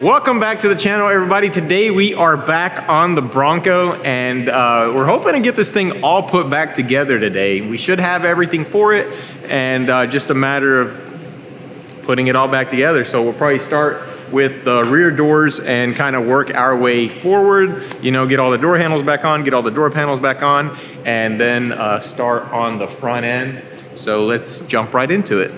Welcome back to the channel, everybody. Today we are back on the Bronco, and we're hoping to get this thing all put back together today. We should have everything for it, and just a matter of putting it all back together. So we'll probably start with the rear doors and kind of work our way forward, you know, get all the door handles back on, get all the door panels back on, and then start on the front end. So let's jump right into it.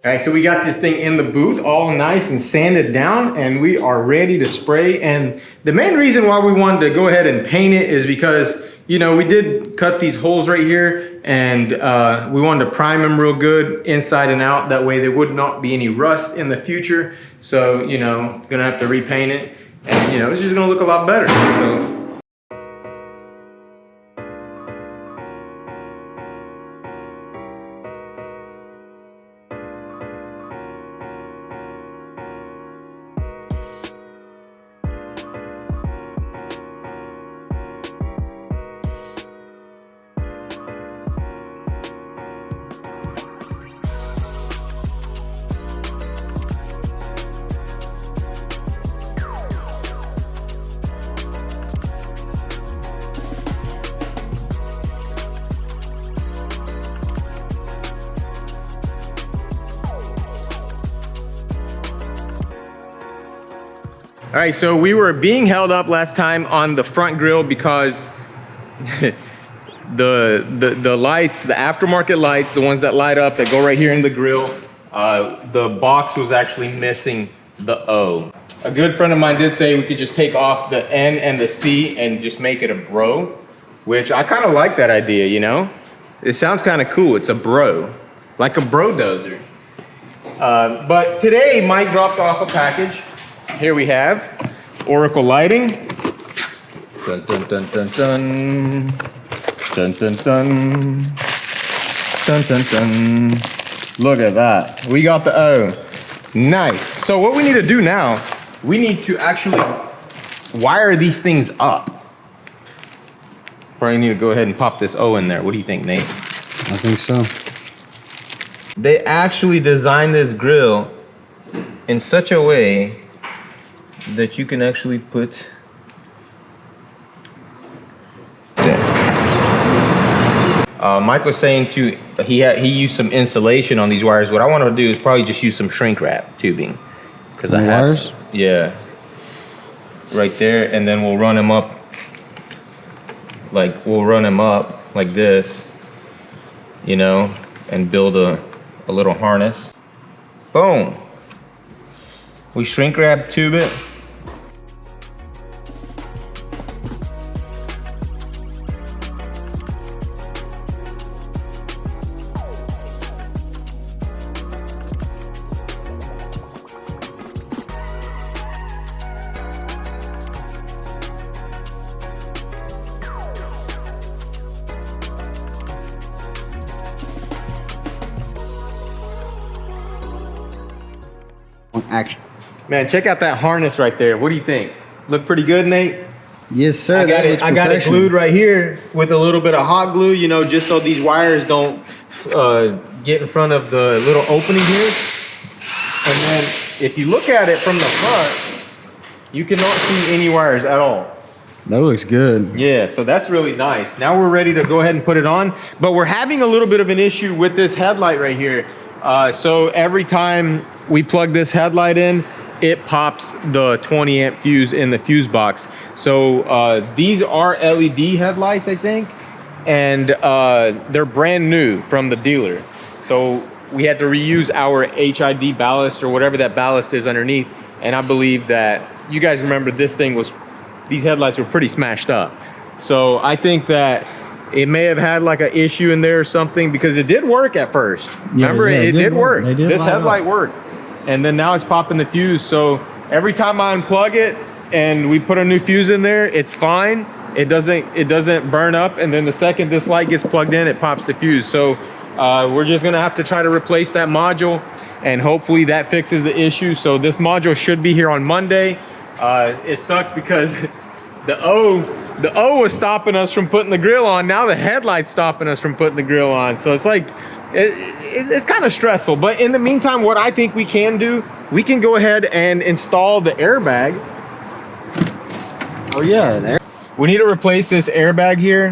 All right, so we got this thing in the booth all nice and sanded down, and we are ready to spray. And the main reason why we wanted to go ahead and paint it is because, you know, we did cut these holes right here, and we wanted to prime them real good inside and out. That way there would not be any rust in the future. So, you know, gonna have to repaint it, and you know, it's just gonna look a lot better. So. All right, so we were being held up last time on the front grille because the lights, the aftermarket lights, the ones that light up that go right here in the grille, the box was actually missing the O. A good friend of mine did say we could just take off the N and the C and just make it a bro, which I kind of like that idea, you know? It sounds kind of cool. It's a bro, like a bro-dozer. But today Mike dropped off a package. Here we have Oracle lighting. Dun dun dun dun dun. Dun dun dun. Dun dun dun. Look at that. We got the O. Nice. So what we need to do now, we need to actually wire these things up. Probably need to go ahead and pop this O in there. What do you think, Nate? I think so. They actually designed this grill in such a way that you can actually put there. Mike was saying he used some insulation on these wires. What I want to do is probably just use some shrink wrap tubing, because I have wires. Yeah, right there, and then we'll run them up like this, you know, and build a little harness. Boom. We shrink wrap tube it. Action. Man, check out that harness right there. What do you think? Look pretty good, Nate? Yes, sir. I got it glued right here with a little bit of hot glue, you know, just so these wires don't get in front of the little opening here. And then if you look at it from the front, you cannot see any wires at all. That looks good. Yeah, so that's really nice. Now we're ready to go ahead and put it on, but we're having a little bit of an issue with this headlight right here. So every time we plug this headlight in, it pops the 20 amp fuse in the fuse box. So these are LED headlights, I think, and they're brand new from the dealer. So we had to reuse our HID ballast or whatever that ballast is underneath. And I believe that you guys remember these headlights were pretty smashed up. So I think that it may have had like an issue in there or something, because it did work at first. Yeah, remember, it did work. This headlight up. worked. And then now it's popping the fuse. So every time I unplug it and we put a new fuse in there, it's fine. It doesn't burn up. And then the second this light gets plugged in, it pops the fuse. So we're just gonna have to try to replace that module, and hopefully that fixes the issue. So this module should be here on Monday. It sucks because the O was stopping us from putting the grill on. Now the headlight's stopping us from putting the grill on. So it's like, it's kind of stressful. But in the meantime, what I think we can do, we can go ahead and install the airbag. Oh yeah, there. We need to replace this airbag here.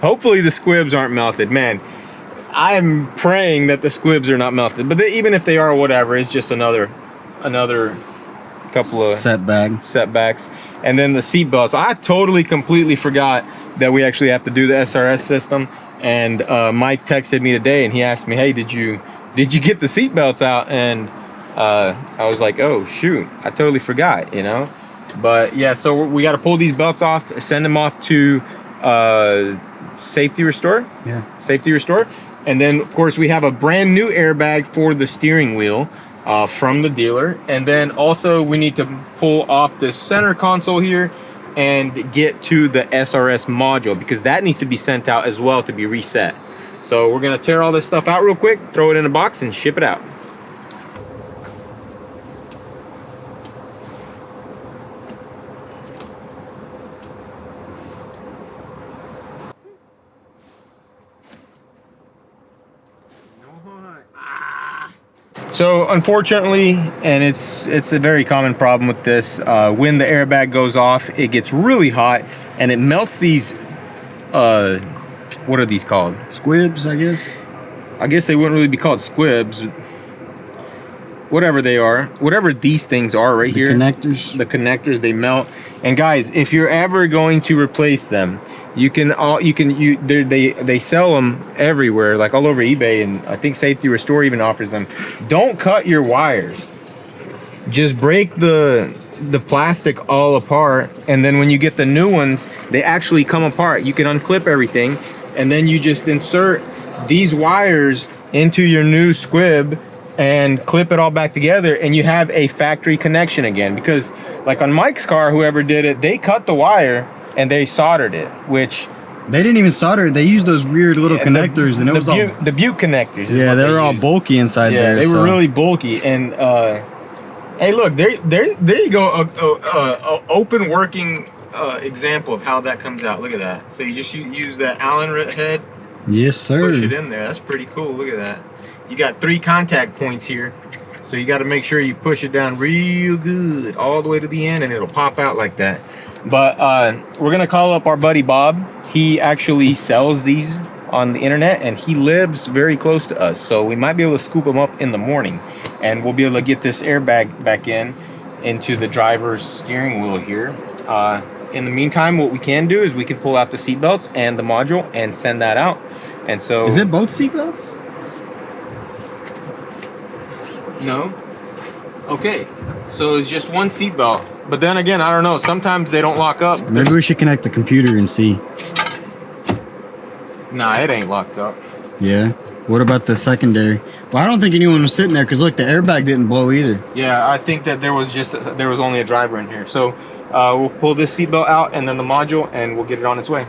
Hopefully the squibs aren't melted. Man, I'm praying that the squibs are not melted. But even if they are, whatever, it's just another couple of setbacks. And then the seat belts. I totally completely forgot that we actually have to do the SRS system. And Mike texted me today and he asked me, hey, did you get the seat belts out? And I was like, oh shoot, I totally forgot, you know. But yeah, so we got to pull these belts off, send them off to safety restore. Safety restore. And then of course we have a brand new airbag for the steering wheel from the dealer. And then also we need to pull off the center console here and get to the SRS module, because that needs to be sent out as well to be reset. So we're gonna tear all this stuff out real quick, throw it in a box and ship it out. So unfortunately, and it's a very common problem with this, when the airbag goes off, it gets really hot and it melts these, what are these called? Squibs, I guess. I guess they wouldn't really be called squibs. Whatever they are, whatever these things are right here. Connectors. The connectors, they melt. And guys, if you're ever going to replace them, they sell them everywhere, like all over eBay, and I think Safety Restore even offers them. Don't cut your wires. Just break the plastic all apart, and then when you get the new ones, they actually come apart. You can unclip everything, and then you just insert these wires into your new squib and clip it all back together, and you have a factory connection again. Because like on Mike's car, whoever did it, they cut the wire and they soldered it, which they didn't even solder it. They used those weird little connectors, and it was all the Butte connectors. Yeah, they were all bulky inside there. Yeah, they were really bulky. And hey, look, there you go, a open working example of how that comes out. Look at that. So you just use that Allen head. Yes, sir. Push it in there. That's pretty cool. Look at that. You got 3 contact points here, so you got to make sure you push it down real good all the way to the end, and it'll pop out like that. But we're gonna call up our buddy Bob. He actually sells these on the internet, and he lives very close to us, so we might be able to scoop him up in the morning, and we'll be able to get this airbag back into the driver's steering wheel here. In the meantime, what we can do is we can pull out the seat belts and the module and send that out. And so, is it both seat belts? No. Okay, so it's just one seat belt. But then again, I don't know. Sometimes they don't lock up. Maybe we should connect the computer and see. Nah, it ain't locked up. Yeah. What about the secondary? Well, I don't think anyone was sitting there because look, the airbag didn't blow either. Yeah, I think that there was only a driver in here. So we'll pull this seat belt out and then the module, and we'll get it on its way.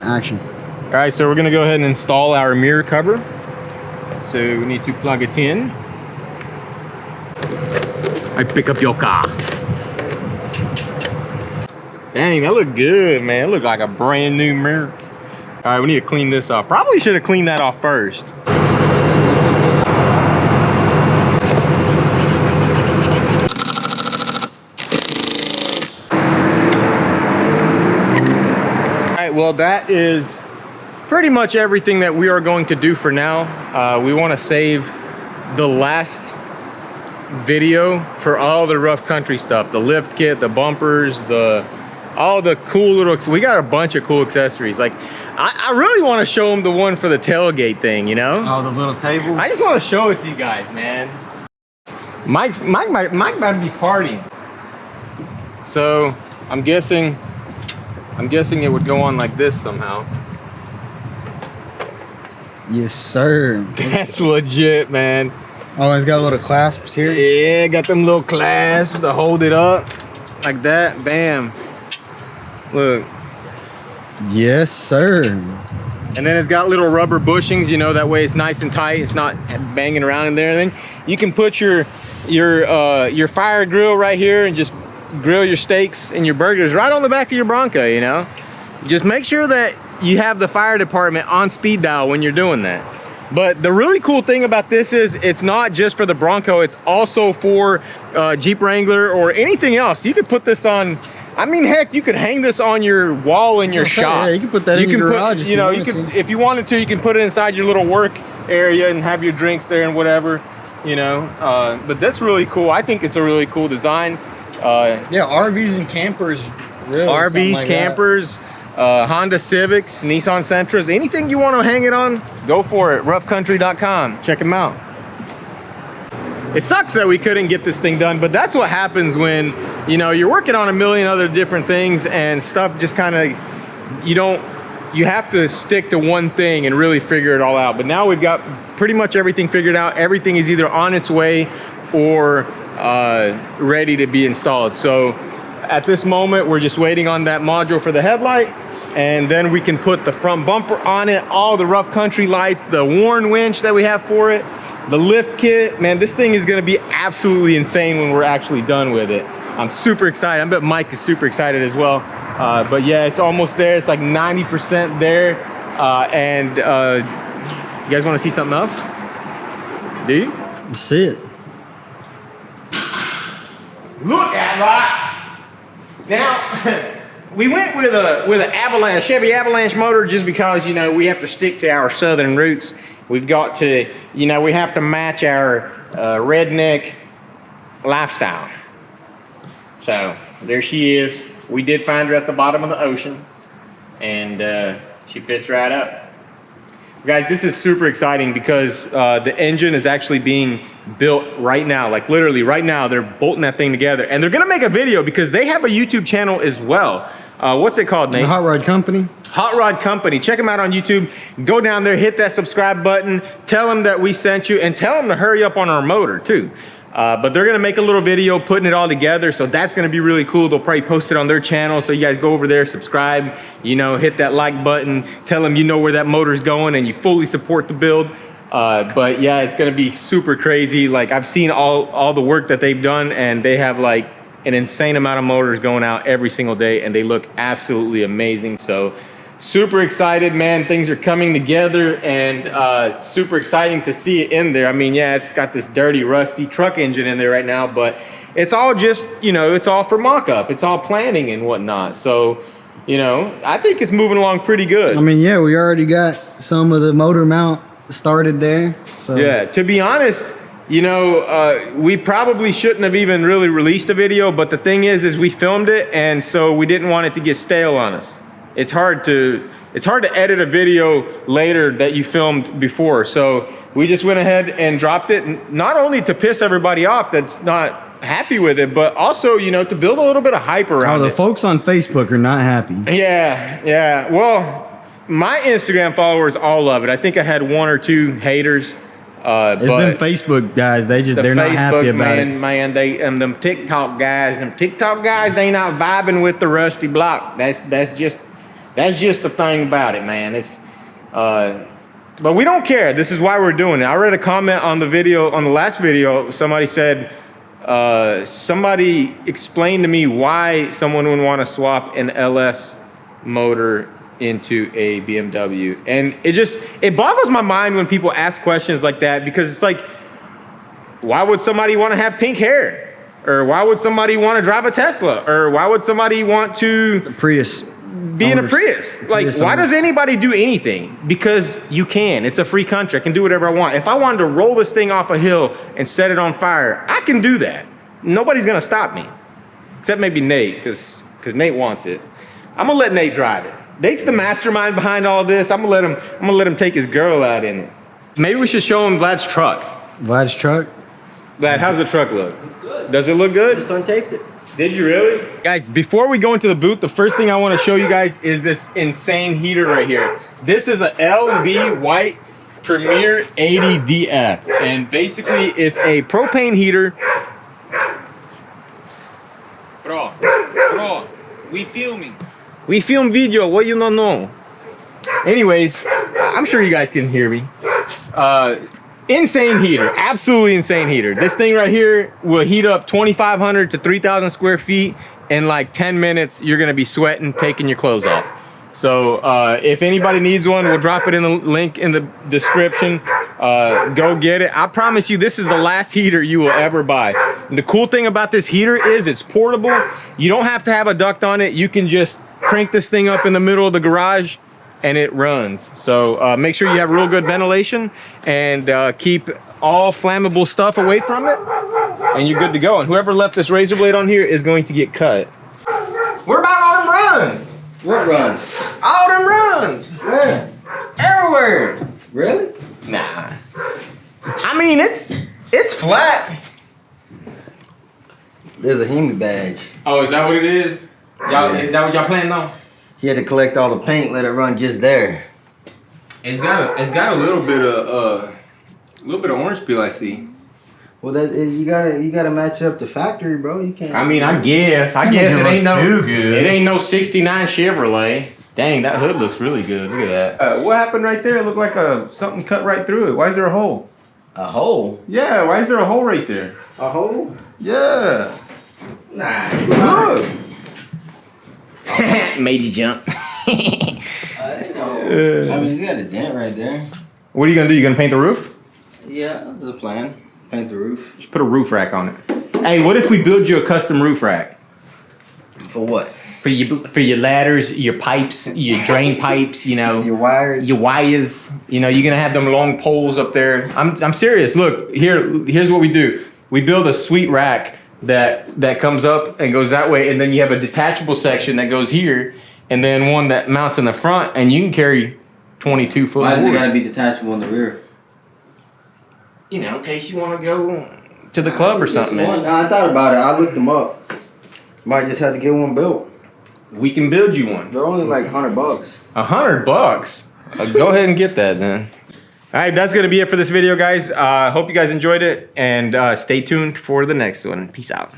Action. All right, so we're gonna go ahead and install our mirror cover. So we need to plug it in. I pick up your car. Dang, that looked good, man. It looked like a brand new mirror. All right, we need to clean this off. Probably should have cleaned that off first. Well, that is pretty much everything that we are going to do for now. We want to save the last video for all the rough country stuff, the lift kit, the bumpers, all the cool little, we got a bunch of cool accessories. Like I really want to show them the one for the tailgate thing, you know? Oh, the little table. I just want to show it to you guys, man. Mike about to be partying. So I'm guessing it would go on like this somehow. Yes, sir. That's legit, man. Oh, it's got little clasps here. Yeah, got them little clasps to hold it up like that. Bam. Look. Yes, sir. And then it's got little rubber bushings, you know, that way it's nice and tight. It's not banging around in there. And then you can put your fire grill right here and just grill your steaks and your burgers right on the back of your Bronco, you know? Just make sure that you have the fire department on speed dial when you're doing that. But the really cool thing about this is it's not just for the Bronco, it's also for Jeep Wrangler or anything else. You could put this on, I mean, heck, you could hang this on your wall in your shop. Yeah, you can put that in your garage. You know, if you wanted to, you can put it inside your little work area and have your drinks there and whatever, you know. But that's really cool. I think it's a really cool design. Yeah, RVs and campers, really. RVs, like campers, Honda Civics, Nissan Sentras, anything you want to hang it on, go for it. Roughcountry.com. Check them out. It sucks that we couldn't get this thing done, but that's what happens when, you know, you're working on a million other different things and stuff just kind of, you have to stick to one thing and really figure it all out. But now we've got pretty much everything figured out. Everything is either on its way or ready to be installed. So at this moment, we're just waiting on that module for the headlight, and then we can put the front bumper on it, all the rough country lights, the Warn winch that we have for it, the lift kit. Man, this thing is gonna be absolutely insane when we're actually done with it. I'm super excited. I bet Mike is super excited as well. But yeah, it's almost there. It's like 90% there. You guys wanna see something else? Do you? You see it. Look at that! Now, we went with a Chevy Avalanche motor just because, you know, we have to stick to our southern roots. We've got to, you know, we have to match our redneck lifestyle. So there she is. We did find her at the bottom of the ocean, and she fits right up. Guys, this is super exciting because the engine is actually being built right now. Like literally right now, they're bolting that thing together, and they're gonna make a video because they have a YouTube channel as well. What's it called, Nate? The Hot Rod Company. Hot Rod Company. Check them out on YouTube. Go down there, hit that subscribe button, tell them that we sent you, and tell them to hurry up on our motor too. But they're gonna make a little video putting it all together, so that's gonna be really cool. They'll probably post it on their channel, so you guys go over there, subscribe, you know, hit that like button, tell them you know where that motor's going and you fully support the build. But yeah, it's gonna be super crazy. Like I've seen all the work that they've done, and they have like an insane amount of motors going out every single day, and they look absolutely amazing. So super excited, man. Things are coming together, and super exciting to see it in there. I mean, yeah, it's got this dirty, rusty truck engine in there right now, but it's all just, you know, it's all for mock-up. It's all planning and whatnot. So, you know, I think it's moving along pretty good. I mean, yeah, we already got some of the motor mount started there. So yeah, to be honest, you know, we probably shouldn't have even really released a video, but the thing is we filmed it, and so we didn't want it to get stale on us. It's hard to edit a video later that you filmed before. So we just went ahead and dropped it, not only to piss everybody off that's not happy with it, but also, you know, to build a little bit of hype around the it. folks on Facebook are not happy. Yeah. Well, my Instagram followers all love it. I think I had 1 or 2 haters. It's them Facebook guys. They're not happy about it. Man, they them TikTok guys, they not vibing with the rusty block. That's just the thing about it, man. It's but we don't care. This is why we're doing it. I read a comment on the video, on the last video. Somebody said, somebody explained to me why someone would want to swap an LS motor into a BMW, and it boggles my mind when people ask questions like that, because it's like, why would somebody want to have pink hair, or why would somebody want to drive a Tesla, or why would somebody want to Prius be in a Prius? Like, why does anybody do anything? Because you can. It's a free country. I can do whatever I want. If I wanted to roll this thing off a hill and set it on fire, I can do that. Nobody's gonna stop me, except maybe Nate, because Nate wants it. I'm gonna let Nate drive it. Nate's the mastermind behind all this. I'm gonna let him take his girl out in it. Maybe we should show him Vlad's truck. Vlad's truck? Vlad, how's the truck look? It's good. Does it look good? Just untaped it. Did you really? Guys, before we go into the booth, the first thing I want to show you guys is this insane heater right here. This is a LB White Premier 80DF, and basically it's a propane heater. Bro, we filming. We film video, what you don't know? Anyways, I'm sure you guys can hear me. Insane heater, absolutely insane heater. This thing right here will heat up 2,500 to 3,000 square feet in like 10 minutes. You're gonna be sweating, taking your clothes off. So if anybody needs one, we'll drop it in the link in the description. Go get it. I promise you, this is the last heater you will ever buy. And the cool thing about this heater is it's portable. You don't have to have a duct on it. You can just crank this thing up in the middle of the garage and it runs. So make sure you have real good ventilation, and keep all flammable stuff away from it, and you're good to go. And whoever left this razor blade on here is going to get cut. What about all them runs? What runs? All them runs. Where? Everywhere. Really? Nah. I mean, it's flat. There's a Hemi badge. Oh, is that what it is? Y'all, is that what y'all planning on? He had to collect all the paint, let it run just there. It's got a little bit of orange peel, I see. Well, you gotta match it up to factory, bro. You can't. I mean, I guess it ain't no good. It ain't no '69 Chevrolet. Dang, that hood looks really good. Look at that. What happened right there? It looked like something cut right through it. Why is there a hole? A hole? Yeah. Why is there a hole right there? A hole? Yeah. Nah. Look. Made you jump. I didn't know. I mean, you got a dent right there. What are you gonna do? You gonna paint the roof? Yeah, there's a plan. Paint the roof. Just put a roof rack on it. Hey, what if we build you a custom roof rack? For what? For your ladders, your pipes, your drain pipes, you know. Your wires. Your wires. You know, you're gonna have them long poles up there. I'm serious. Look, here's what we do. We build a sweet rack that comes up and goes that way, and then you have a detachable section that goes here, and then one that mounts in the front, and you can carry 22 foot. Why does it gotta be detachable in the rear? You know, in case you want to go to the club or something. I thought about it. I looked them up. Might just have to get one built. We can build you one. They're only like $100. $100? Go ahead and get that then. All right, that's gonna be it for this video, guys. Hope you guys enjoyed it, and stay tuned for the next one. Peace out.